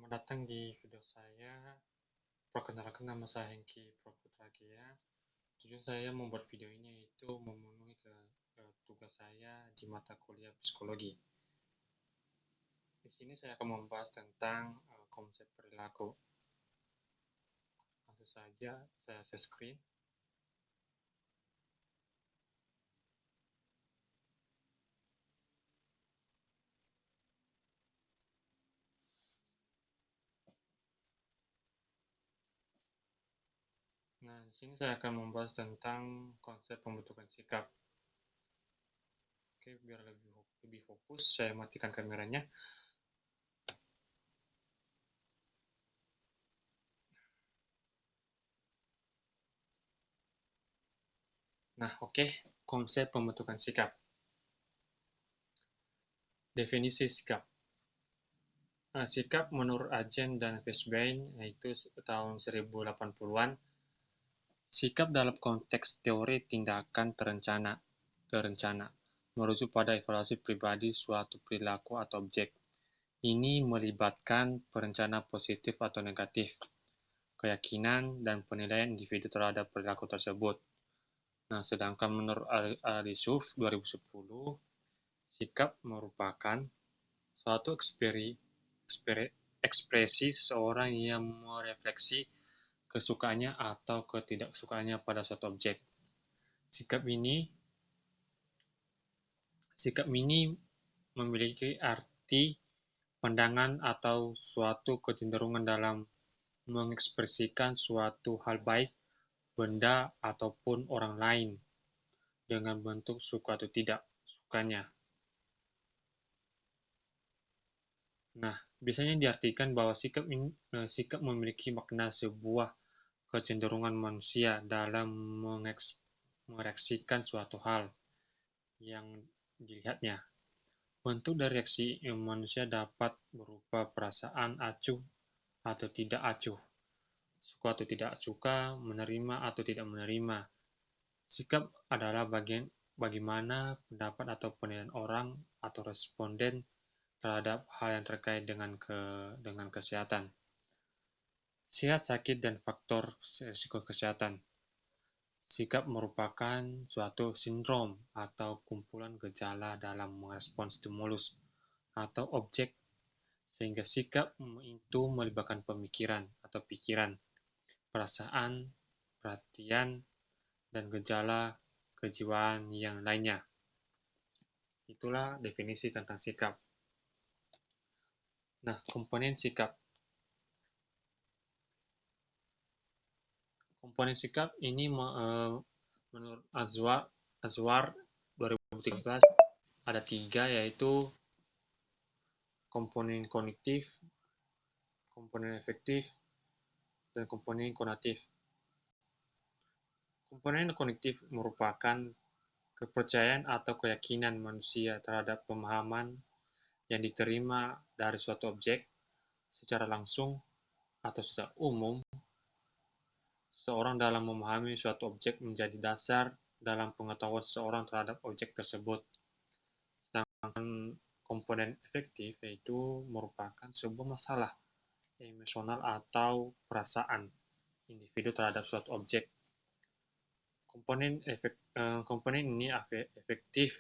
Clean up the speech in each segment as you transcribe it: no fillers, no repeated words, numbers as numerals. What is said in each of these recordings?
Selamat datang di video saya. Perkenalkan, nama saya Hengki Praputragia. Tujuan saya membuat video ini yaitu memenuhi tugas saya di mata kuliah psikologi. Di sini saya akan membahas tentang konsep perilaku. Langsung saja saya share screen. Nah, di sini saya akan membahas tentang konsep pembentukan sikap. Oke, biar lebih fokus, saya matikan kameranya. Nah, oke, konsep pembentukan sikap. Definisi sikap. Sikap menurut Ajen dan Fishbein, yaitu tahun 1080-an, sikap dalam konteks teori tindakan terencana, merujuk pada evaluasi pribadi suatu perilaku atau objek. Ini melibatkan perencanaan positif atau negatif, keyakinan, dan penilaian individu terhadap perilaku tersebut. Nah, sedangkan menurut Alisuf 2010, sikap merupakan suatu ekspresi seseorang yang merefleksi kesukaannya atau ketidaksukaannya pada suatu objek. Sikap ini memiliki arti pandangan atau suatu kecenderungan dalam mengekspresikan suatu hal baik, benda, ataupun orang lain dengan bentuk suka atau tidak sukanya. Nah, biasanya diartikan bahwa sikap memiliki makna sebuah kecenderungan manusia dalam mereaksikan suatu hal yang dilihatnya. Bentuk dari reaksi manusia dapat berupa perasaan acuh atau tidak acuh, suka atau tidak suka, menerima atau tidak menerima. Sikap adalah bagaimana pendapat atau penilaian orang atau responden terhadap hal yang terkait dengan kesehatan, sehat, sakit, dan faktor risiko kesehatan. Sikap merupakan suatu sindrom atau kumpulan gejala dalam merespons stimulus atau objek, sehingga sikap itu melibatkan pemikiran atau pikiran, perasaan, perhatian, dan gejala kejiwaan yang lainnya. Itulah definisi tentang sikap. Nah, komponen sikap. Komponen sikap ini menurut Azwar 2013 ada 3, yaitu komponen kognitif, komponen efektif, dan komponen konatif. Komponen kognitif merupakan kepercayaan atau keyakinan manusia terhadap pemahaman yang diterima dari suatu objek secara langsung atau secara umum. Seseorang dalam memahami suatu objek menjadi dasar dalam pengetahuan seseorang terhadap objek tersebut. Sedangkan komponen efektif yaitu merupakan sebuah masalah emosional atau perasaan individu terhadap suatu objek. Komponen ini efektif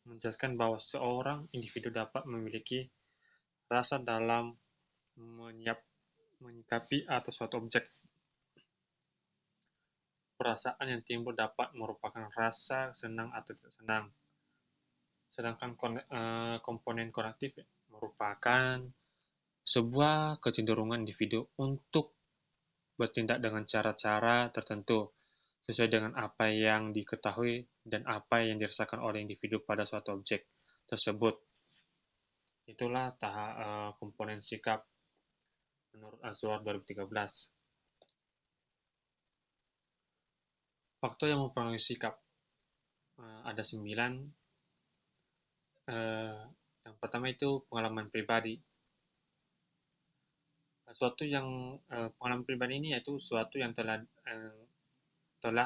menjelaskan bahwa seorang individu dapat memiliki rasa dalam menyikapi atau suatu objek. Perasaan yang timbul dapat merupakan rasa senang atau tidak senang. Sedangkan komponen kognitif merupakan sebuah kecenderungan individu untuk bertindak dengan cara-cara tertentu sesuai dengan apa yang diketahui dan apa yang dirasakan oleh individu pada suatu objek tersebut. Itulah komponen sikap menurut Azwar 2013. Faktor yang mempengaruhi sikap ada 9. Yang pertama itu pengalaman pribadi. Pengalaman pribadi ini yaitu suatu yang telah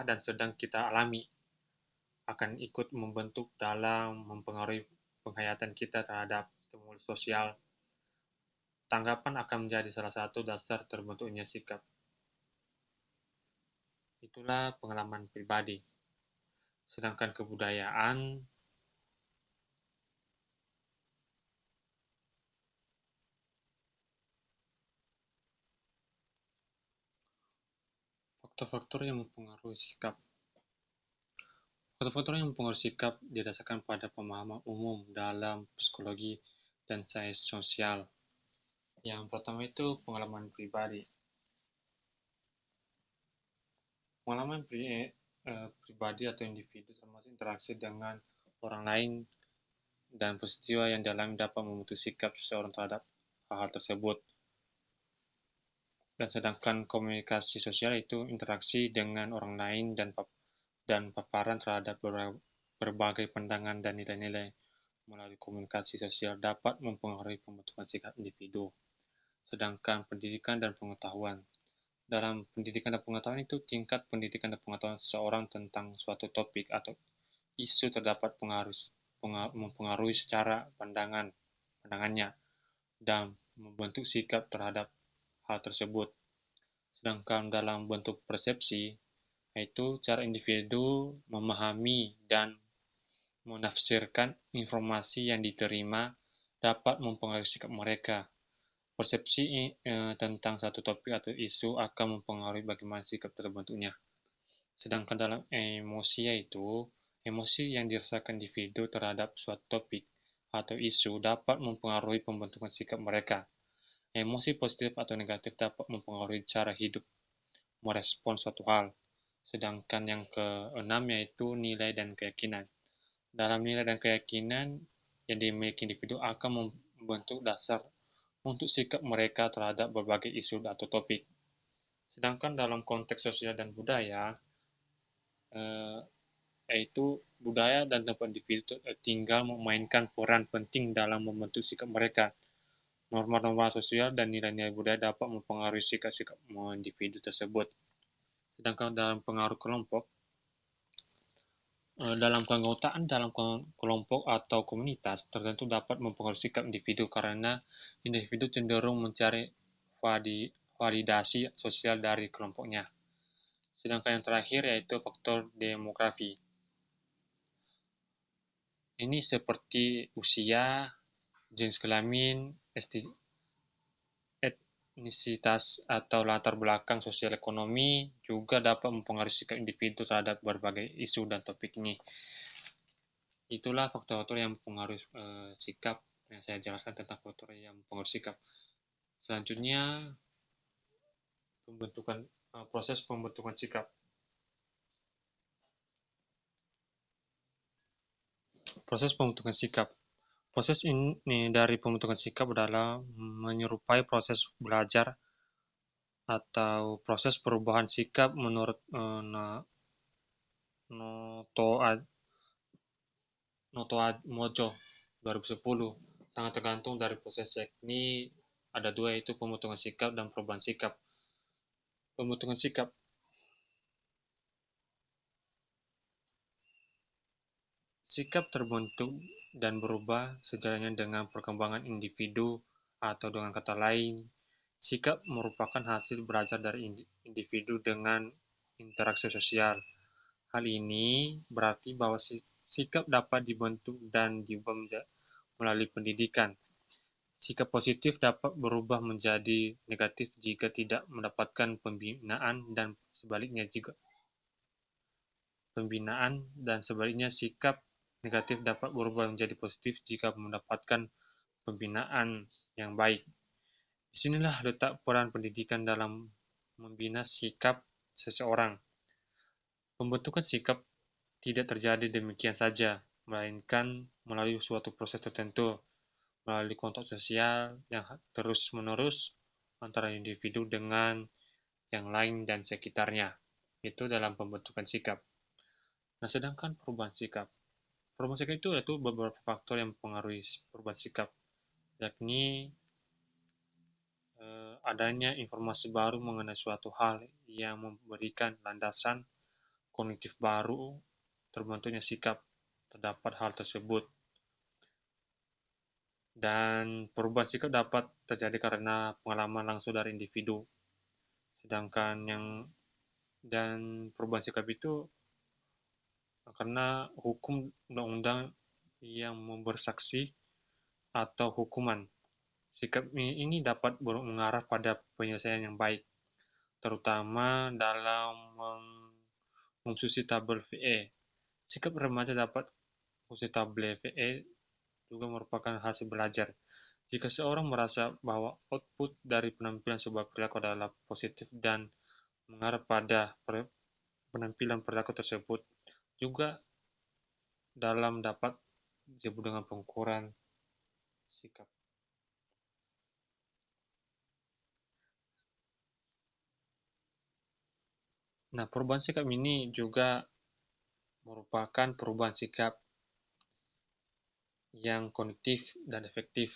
dan sedang kita alami, akan ikut membentuk dalam mempengaruhi penghayatan kita terhadap stimulus sosial, tanggapan akan menjadi salah satu dasar terbentuknya sikap. Itulah pengalaman pribadi. Sedangkan kebudayaan, faktor-faktor yang mempengaruhi sikap. Faktor-faktor yang mempengaruhi sikap didasarkan pada pemahaman umum dalam psikologi dan sains sosial. Yang pertama itu pengalaman pribadi. Pengalaman pribadi atau individu termasuk interaksi dengan orang lain dan peristiwa yang dialami dapat membentuk sikap seseorang terhadap hal-hal tersebut. Dan sedangkan komunikasi sosial itu interaksi dengan orang lain dan paparan terhadap berbagai pandangan dan nilai-nilai melalui komunikasi sosial dapat mempengaruhi pembentukan sikap individu. Sedangkan pendidikan dan pengetahuan. Dalam pendidikan dan pengetahuan itu tingkat pendidikan dan pengetahuan seseorang tentang suatu topik atau isu terdapat mempengaruhi secara pandangannya dan membentuk sikap terhadap hal tersebut. Sedangkan dalam bentuk persepsi, yaitu cara individu memahami dan menafsirkan informasi yang diterima dapat mempengaruhi sikap mereka. Persepsi tentang satu topik atau isu akan mempengaruhi bagaimana sikap terbentuknya. Sedangkan dalam emosi yaitu, emosi yang dirasakan individu terhadap suatu topik atau isu dapat mempengaruhi pembentukan sikap mereka. Emosi positif atau negatif dapat mempengaruhi cara hidup merespon suatu hal. Sedangkan yang keenam yaitu nilai dan keyakinan. Dalam nilai dan keyakinan yang dimiliki individu akan membentuk dasar untuk sikap mereka terhadap berbagai isu atau topik. Sedangkan dalam konteks sosial dan budaya, yaitu budaya dan tempat individu tinggal memainkan peran penting dalam membentuk sikap mereka. Norma-norma sosial dan nilai-nilai budaya dapat mempengaruhi sikap-sikap individu tersebut. Sedangkan dalam pengaruh kelompok, dalam keanggotaan dalam kelompok atau komunitas tertentu dapat mempengaruhi sikap individu karena individu cenderung mencari validasi sosial dari kelompoknya. Sedangkan yang terakhir yaitu faktor demografi. Ini seperti usia, jenis kelamin, etnisitas atau latar belakang sosial ekonomi juga dapat mempengaruhi sikap individu terhadap berbagai isu dan topik ini. Itulah faktor-faktor yang mempengaruhi sikap yang saya jelaskan tentang faktor yang mempengaruhi sikap. Selanjutnya proses pembentukan sikap. Proses pembentukan sikap. Proses ini dari pembentukan sikap adalah menyerupai proses belajar atau proses perubahan sikap menurut Noto Mojo 2010. Sangat tergantung dari proses yakni ada dua yaitu pembentukan sikap dan perubahan sikap. Pembentukan sikap. Sikap terbentuk dan berubah sejalannya dengan perkembangan individu atau dengan kata lain, sikap merupakan hasil belajar dari individu dengan interaksi sosial. Hal ini berarti bahwa sikap dapat dibentuk dan diubah melalui pendidikan. Sikap positif dapat berubah menjadi negatif jika tidak mendapatkan pembinaan dan sebaliknya sikap negatif dapat berubah menjadi positif jika mendapatkan pembinaan yang baik. Disinilah letak peran pendidikan dalam membina sikap seseorang. Pembentukan sikap tidak terjadi demikian saja, melainkan melalui suatu proses tertentu, melalui kontak sosial yang terus-menerus antara individu dengan yang lain dan sekitarnya. Itu dalam pembentukan sikap. Nah, sedangkan perubahan sikap. Perubahan sikap itu yaitu beberapa faktor yang mempengaruhi perubahan sikap, yakni adanya informasi baru mengenai suatu hal yang memberikan landasan kognitif baru terbentuknya sikap terdapat hal tersebut. Dan perubahan sikap dapat terjadi karena pengalaman langsung dari individu. Sedangkan dan perubahan sikap itu karena hukum undang-undang yang memberi sanksi atau hukuman. Sikap ini dapat mengarah pada penyelesaian yang baik, terutama dalam mengkonsumsi tabel VE. Sikap remaja dapat mengkonsumsi tabel VE juga merupakan hasil belajar. Jika seorang merasa bahwa output dari penampilan sebuah perilaku adalah positif dan mengarah pada penampilan perilaku tersebut, juga dalam dapat disebut dengan pengukuran sikap. Nah, perubahan sikap ini juga merupakan perubahan sikap yang kognitif dan efektif.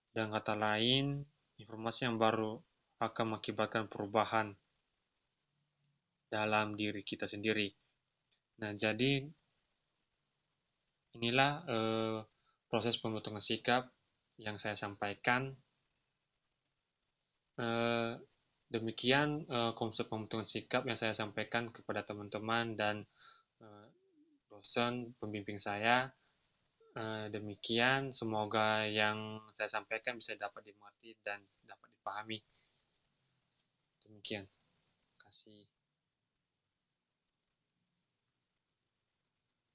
Dengan kata lain, informasi yang baru akan mengakibatkan perubahan dalam diri kita sendiri. Nah, jadi inilah proses pembentukan sikap yang saya sampaikan. Eh, Demikian konsep pembentukan sikap yang saya sampaikan kepada teman-teman dan eh, dosen pembimbing saya. Demikian, semoga yang saya sampaikan bisa dapat dimengerti dan dapat dipahami. Demikian. Terima kasih.